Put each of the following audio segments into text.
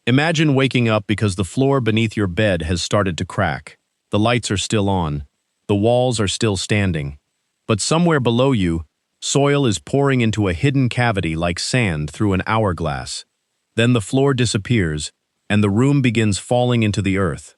Imagine waking up because the floor beneath your bed has started to crack. The lights are still on. The walls are still standing. But somewhere below you, soil is pouring into a hidden cavity like sand through an hourglass. Then the floor disappears, and the room begins falling into the earth.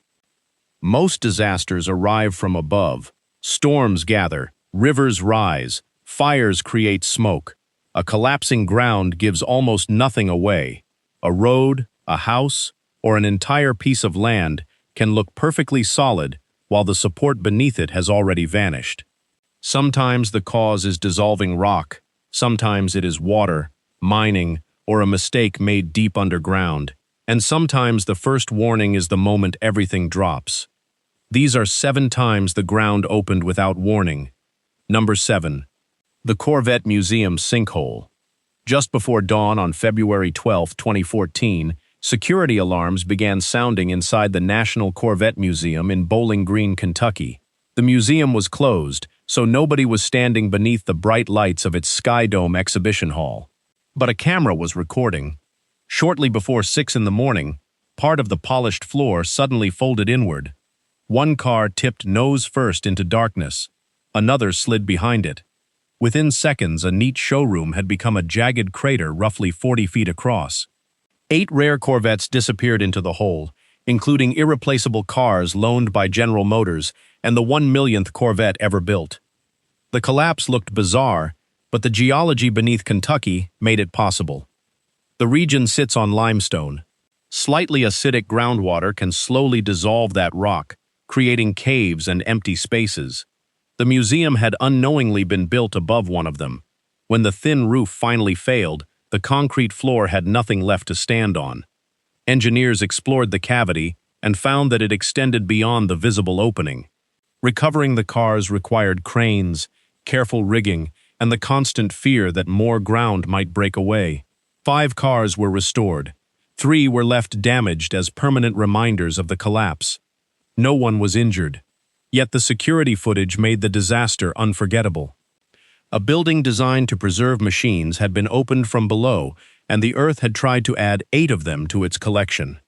Most disasters arrive from above. Storms gather, rivers rise, fires create smoke. A collapsing ground gives almost nothing away. A road, a house, or an entire piece of land can look perfectly solid while the support beneath it has already vanished. Sometimes the cause is dissolving rock, sometimes it is water, mining, or a mistake made deep underground, and sometimes the first warning is the moment everything drops. These are 7 times the ground opened without warning. Number 7. The Corvette Museum Sinkhole. Just before dawn on February 12, 2014, security alarms began sounding inside the National Corvette Museum in Bowling Green, Kentucky. The museum was closed, so nobody was standing beneath the bright lights of its Sky Dome exhibition hall. But a camera was recording. Shortly before 6 in the morning, part of the polished floor suddenly folded inward. One car tipped nose first into darkness. Another slid behind it. Within seconds, a neat showroom had become a jagged crater roughly 40 feet across. 8 rare Corvettes disappeared into the hole, including irreplaceable cars loaned by General Motors and the 1 millionth Corvette ever built. The collapse looked bizarre, but the geology beneath Kentucky made it possible. The region sits on limestone. Slightly acidic groundwater can slowly dissolve that rock, creating caves and empty spaces. The museum had unknowingly been built above one of them. When the thin roof finally failed, the concrete floor had nothing left to stand on. Engineers explored the cavity and found that it extended beyond the visible opening. Recovering the cars required cranes, careful rigging, and the constant fear that more ground might break away. 5 cars were restored. 3 were left damaged as permanent reminders of the collapse. No one was injured. Yet the security footage made the disaster unforgettable. A building designed to preserve machines had been opened from below, and the earth had tried to add 8 of them to its collection.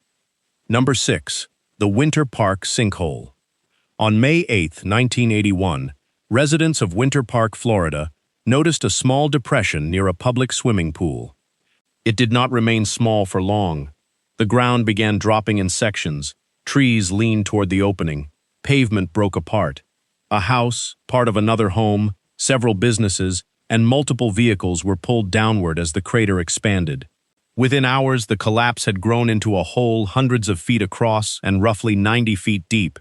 Number 6. The Winter Park Sinkhole. On May 8, 1981, residents of Winter Park, Florida, noticed a small depression near a public swimming pool. It did not remain small for long. The ground began dropping in sections. Trees leaned toward the opening. Pavement broke apart. A house, part of another home, several businesses, and multiple vehicles were pulled downward as the crater expanded. Within hours, the collapse had grown into a hole hundreds of feet across and roughly 90 feet deep.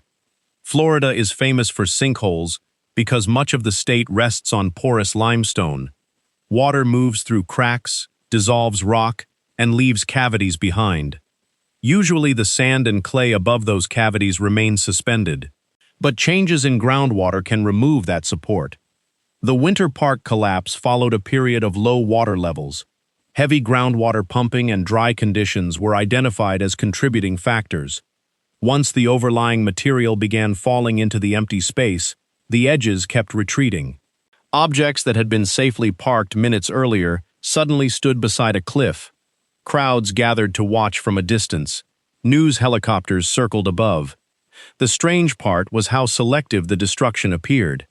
Florida is famous for sinkholes because much of the state rests on porous limestone. Water moves through cracks, dissolves rock, and leaves cavities behind. Usually the sand and clay above those cavities remain suspended, but changes in groundwater can remove that support. The Winter Park collapse followed a period of low water levels. Heavy groundwater pumping and dry conditions were identified as contributing factors. Once the overlying material began falling into the empty space, the edges kept retreating. Objects that had been safely parked minutes earlier suddenly stood beside a cliff. Crowds gathered to watch from a distance. News helicopters circled above. The strange part was how selective the destruction appeared.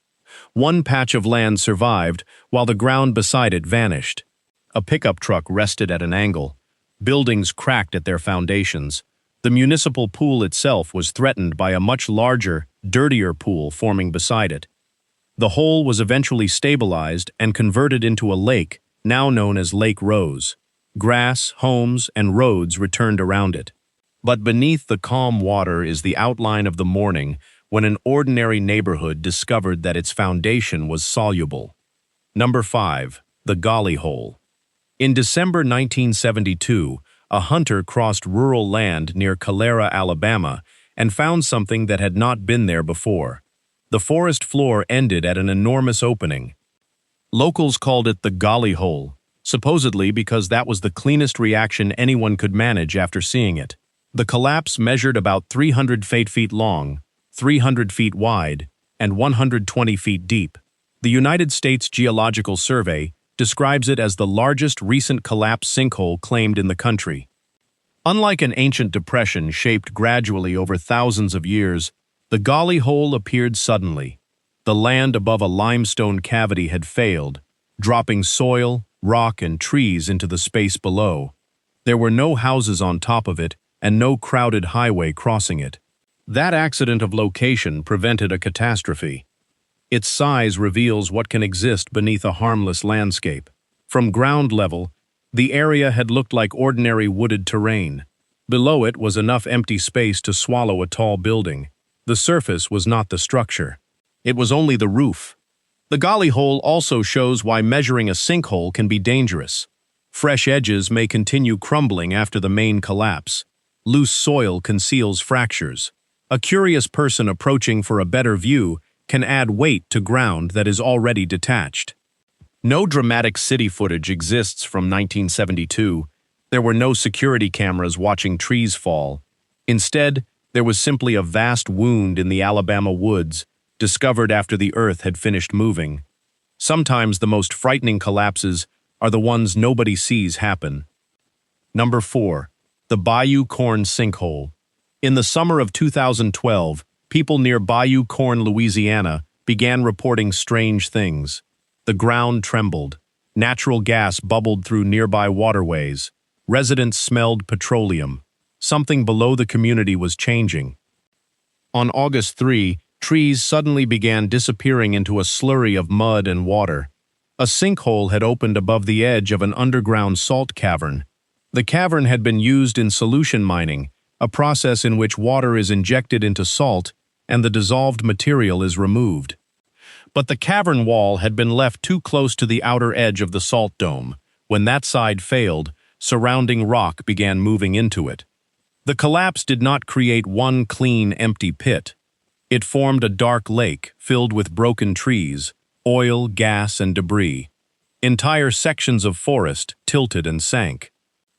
One patch of land survived, while the ground beside it vanished. A pickup truck rested at an angle. Buildings cracked at their foundations. The municipal pool itself was threatened by a much larger, dirtier pool forming beside it. The hole was eventually stabilized and converted into a lake, now known as Lake Rose. Grass, homes, and roads returned around it. But beneath the calm water is the outline of the morning when an ordinary neighborhood discovered that its foundation was soluble. Number 5. The Golly Hole. In December 1972, a hunter crossed rural land near Calera, Alabama, and found something that had not been there before. The forest floor ended at an enormous opening. Locals called it the Golly Hole, supposedly because that was the cleanest reaction anyone could manage after seeing it. The collapse measured about 300 feet long, 300 feet wide, and 120 feet deep. The United States Geological Survey describes it as the largest recent collapse sinkhole claimed in the country. Unlike an ancient depression shaped gradually over thousands of years, the Golly Hole appeared suddenly. The land above a limestone cavity had failed, dropping soil, rock, and trees into the space below. There were no houses on top of it, and no crowded highway crossing it. That accident of location prevented a catastrophe. Its size reveals what can exist beneath a harmless landscape. From ground level, the area had looked like ordinary wooded terrain. Below it was enough empty space to swallow a tall building. The surface was not the structure. It was only the roof. The Golly Hole also shows why measuring a sinkhole can be dangerous. Fresh edges may continue crumbling after the main collapse. Loose soil conceals fractures. A curious person approaching for a better view can add weight to ground that is already detached. No dramatic city footage exists from 1972. There were no security cameras watching trees fall. Instead, there was simply a vast wound in the Alabama woods, discovered after the earth had finished moving. Sometimes the most frightening collapses are the ones nobody sees happen. Number 4. The Bayou Corne Sinkhole. In the summer of 2012, people near Bayou, Corne, Louisiana, began reporting strange things. The ground trembled. Natural gas bubbled through nearby waterways. Residents smelled petroleum. Something below the community was changing. On August 3, trees suddenly began disappearing into a slurry of mud and water. A sinkhole had opened above the edge of an underground salt cavern. The cavern had been used in solution mining, a process in which water is injected into salt and the dissolved material is removed. But the cavern wall had been left too close to the outer edge of the salt dome. When that side failed, surrounding rock began moving into it. The collapse did not create one clean, empty pit. It formed a dark lake filled with broken trees, oil, gas, and debris. Entire sections of forest tilted and sank.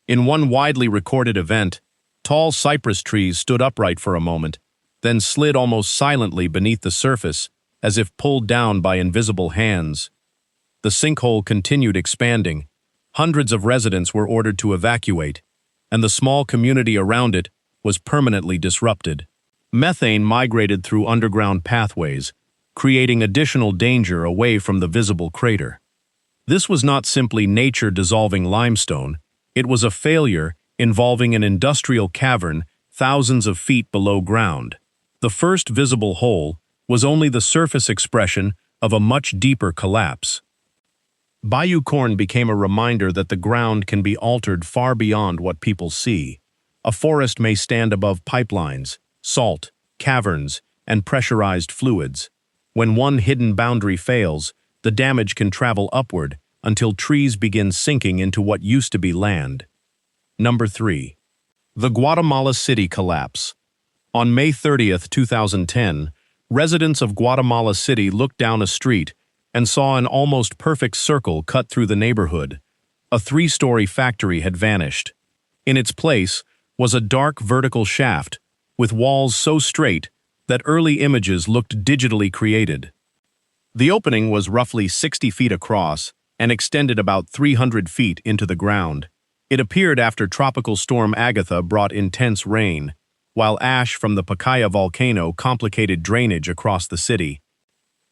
In one widely recorded event, tall cypress trees stood upright for a moment, then slid almost silently beneath the surface, as if pulled down by invisible hands. The sinkhole continued expanding. Hundreds of residents were ordered to evacuate, and the small community around it was permanently disrupted. Methane migrated through underground pathways, creating additional danger away from the visible crater. This was not simply nature dissolving limestone, it was a failure involving an industrial cavern thousands of feet below ground. The first visible hole was only the surface expression of a much deeper collapse. Bayou Corne became a reminder that the ground can be altered far beyond what people see. A forest may stand above pipelines, salt, caverns, and pressurized fluids. When one hidden boundary fails, the damage can travel upward until trees begin sinking into what used to be land. Number 3. The Guatemala City Collapse. On May 30, 2010, residents of Guatemala City looked down a street and saw an almost perfect circle cut through the neighborhood. A 3-story factory had vanished. In its place was a dark vertical shaft with walls so straight that early images looked digitally created. The opening was roughly 60 feet across and extended about 300 feet into the ground. It appeared after Tropical Storm Agatha brought intense rain, while ash from the Pacaya volcano complicated drainage across the city.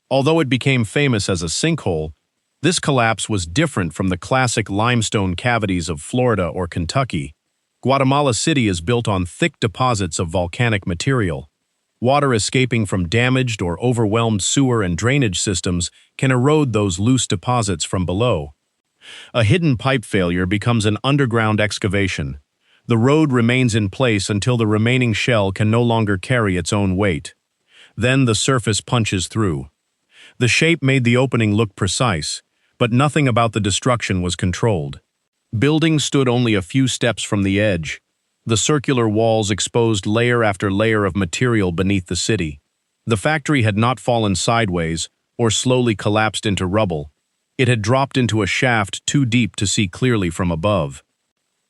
Although it became famous as a sinkhole, this collapse was different from the classic limestone cavities of Florida or Kentucky. Guatemala City is built on thick deposits of volcanic material. Water escaping from damaged or overwhelmed sewer and drainage systems can erode those loose deposits from below. A hidden pipe failure becomes an underground excavation. The road remains in place until the remaining shell can no longer carry its own weight. Then the surface punches through. The shape made the opening look precise, but nothing about the destruction was controlled. Buildings stood only a few steps from the edge. The circular walls exposed layer after layer of material beneath the city. The factory had not fallen sideways or slowly collapsed into rubble. It had dropped into a shaft too deep to see clearly from above.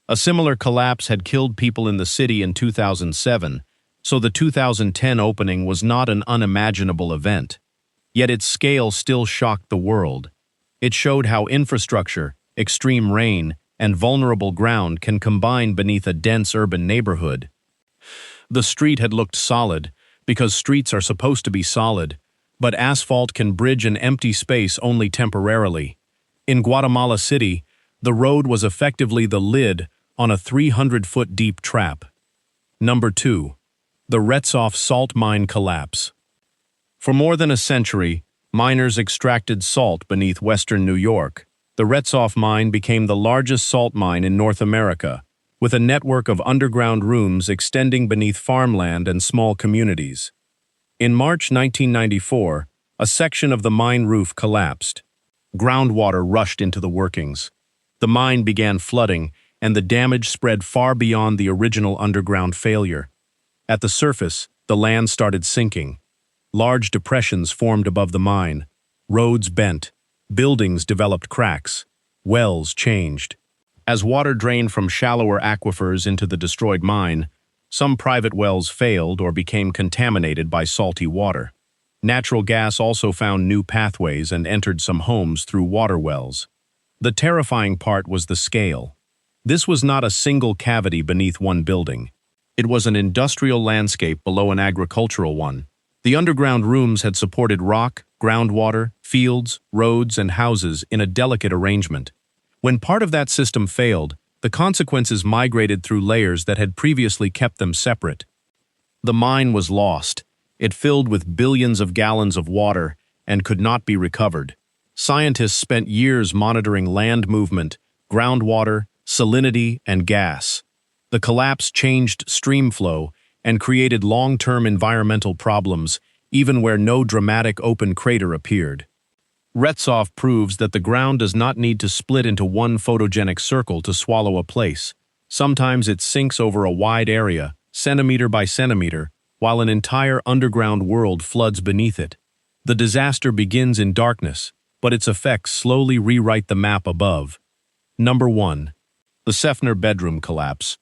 A similar collapse had killed people in the city in 2007, so the 2010 opening was not an unimaginable event. Yet its scale still shocked the world. It showed how infrastructure, extreme rain, and vulnerable ground can combine beneath a dense urban neighborhood. The street had looked solid, because streets are supposed to be solid, but asphalt can bridge an empty space only temporarily. In Guatemala City, the road was effectively the lid on a 300-foot deep trap. Number 2. The Retsof salt mine collapse. For more than a century, miners extracted salt beneath western New York. The Retsof mine became the largest salt mine in North America, with a network of underground rooms extending beneath farmland and small communities. In March 1994, a section of the mine roof collapsed. Groundwater rushed into the workings. The mine began flooding, and the damage spread far beyond the original underground failure. At the surface, the land started sinking. Large depressions formed above the mine. Roads bent. Buildings developed cracks. Wells changed. As water drained from shallower aquifers into the destroyed mine, some private wells failed or became contaminated by salty water. Natural gas also found new pathways and entered some homes through water wells. The terrifying part was the scale. This was not a single cavity beneath one building. It was an industrial landscape below an agricultural one. The underground rooms had supported rock, groundwater, fields, roads, and houses in a delicate arrangement. When part of that system failed, the consequences migrated through layers that had previously kept them separate. The mine was lost. It filled with billions of gallons of water and could not be recovered. Scientists spent years monitoring land movement, groundwater, salinity, and gas. The collapse changed stream flow and created long-term environmental problems, even where no dramatic open crater appeared. Retsof proves that the ground does not need to split into one photogenic circle to swallow a place. Sometimes it sinks over a wide area, centimeter by centimeter, while an entire underground world floods beneath it. The disaster begins in darkness, but its effects slowly rewrite the map above. Number 1. The Seffner bedroom collapse.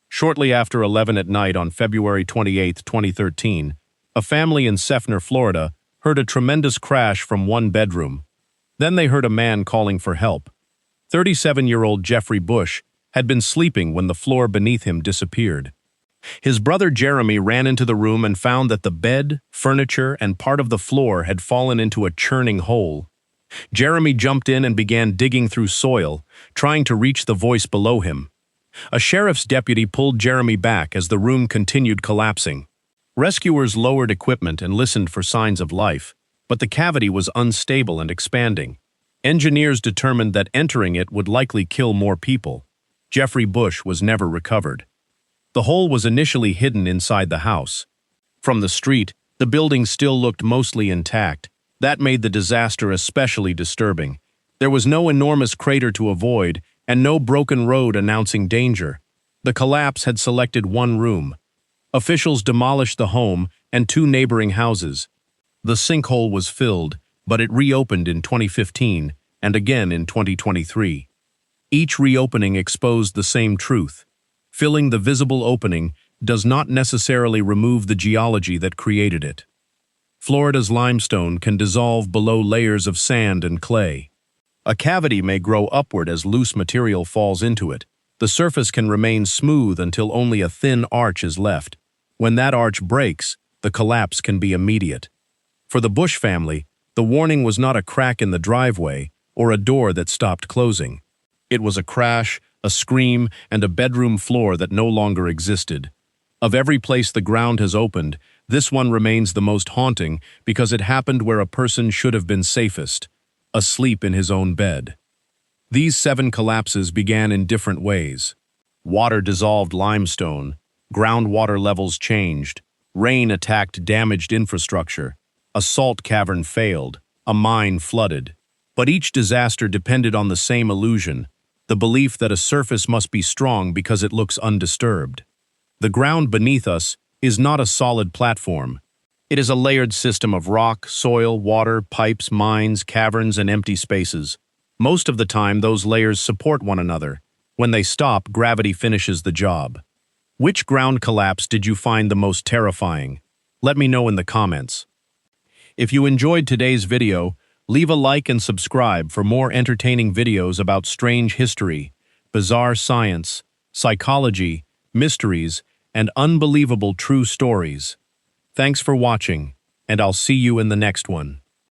Shortly after 11 at night on February 28, 2013, a family in Seffner, Florida, heard a tremendous crash from one bedroom. Then they heard a man calling for help. 37-year-old Jeffrey Bush had been sleeping when the floor beneath him disappeared. His brother Jeremy ran into the room and found that the bed, furniture, and part of the floor had fallen into a churning hole. Jeremy jumped in and began digging through soil, trying to reach the voice below him. A sheriff's deputy pulled Jeremy back as the room continued collapsing. Rescuers lowered equipment and listened for signs of life, but the cavity was unstable and expanding. Engineers determined that entering it would likely kill more people. Jeffrey Bush was never recovered. The hole was initially hidden inside the house. From the street, the building still looked mostly intact. That made the disaster especially disturbing. There was no enormous crater to avoid, and no broken road announcing danger. The collapse had selected one room. Officials demolished the home and 2 neighboring houses. The sinkhole was filled, but it reopened in 2015 and again in 2023. Each reopening exposed the same truth. Filling the visible opening does not necessarily remove the geology that created it. Florida's limestone can dissolve below layers of sand and clay. A cavity may grow upward as loose material falls into it. The surface can remain smooth until only a thin arch is left. When that arch breaks, the collapse can be immediate. For the Bush family, the warning was not a crack in the driveway or a door that stopped closing. It was a crash, a scream, and a bedroom floor that no longer existed. Of every place the ground has opened, this one remains the most haunting because it happened where a person should have been safest, asleep in his own bed. These 7 collapses began in different ways. Water dissolved limestone, groundwater levels changed, rain attacked damaged infrastructure, a salt cavern failed, a mine flooded. But each disaster depended on the same illusion, the belief that a surface must be strong because it looks undisturbed. The ground beneath us is not a solid platform. It is a layered system of rock, soil, water, pipes, mines, caverns, and empty spaces. Most of the time, those layers support one another. When they stop, gravity finishes the job. Which ground collapse did you find the most terrifying? Let me know in the comments. If you enjoyed today's video, leave a like and subscribe for more entertaining videos about strange history. bizarre science, psychology, mysteries, and unbelievable true stories. Thanks for watching, and I'll see you in the next one.